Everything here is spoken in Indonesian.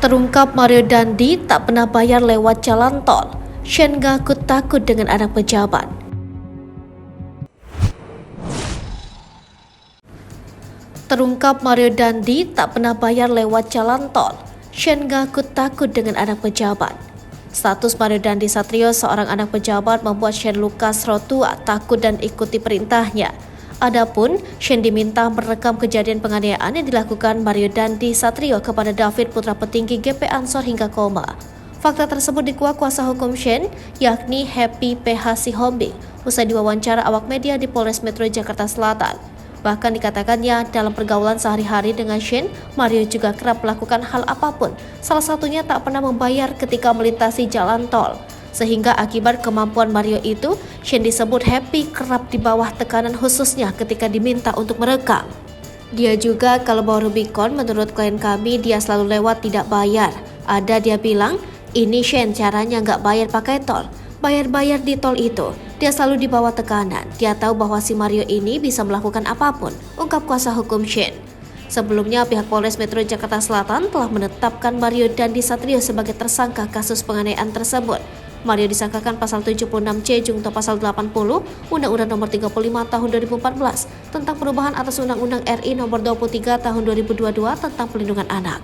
Terungkap Mario Dandi tak pernah bayar lewat jalan tol. Shane ngaku takut dengan anak pejabat. Terungkap Mario Dandi tak pernah bayar lewat jalan tol. Shane ngaku takut dengan anak pejabat. Status Mario Dandi Satrio, seorang anak pejabat, membuat Shane Lucas Rotua takut dan ikuti perintahnya. Adapun Shane diminta merekam kejadian penganiayaan yang dilakukan Mario Dandi Satrio kepada David, putra petinggi GP Ansor, hingga koma. Fakta tersebut dikuak kuasa hukum Shane, yakni Happy PH Sihombing, usai diwawancara awak media di Polres Metro Jakarta Selatan. Bahkan dikatakannya dalam pergaulan sehari-hari dengan Shane, Mario juga kerap melakukan hal apapun, salah satunya tak pernah membayar ketika melintasi jalan tol. Sehingga akibat kemampuan Mario itu, Shane disebut Happy kerap di bawah tekanan, khususnya ketika diminta untuk merekam. Dia juga kalau bawa Rubicon, menurut klien kami dia selalu lewat tidak bayar. Ada dia bilang, ini Shane caranya nggak bayar pakai tol, bayar-bayar di tol itu. Dia selalu di bawah tekanan, dia tahu bahwa si Mario ini bisa melakukan apapun, ungkap kuasa hukum Shane. Sebelumnya, pihak Polres Metro Jakarta Selatan telah menetapkan Mario Dandi Satrio sebagai tersangka kasus penganiayaan tersebut. Mario disangkakan pasal 76C jungto pasal 80 Undang-Undang Nomor 35 Tahun 2014 tentang perubahan atas Undang-Undang RI Nomor 23 Tahun 2022 tentang Perlindungan Anak.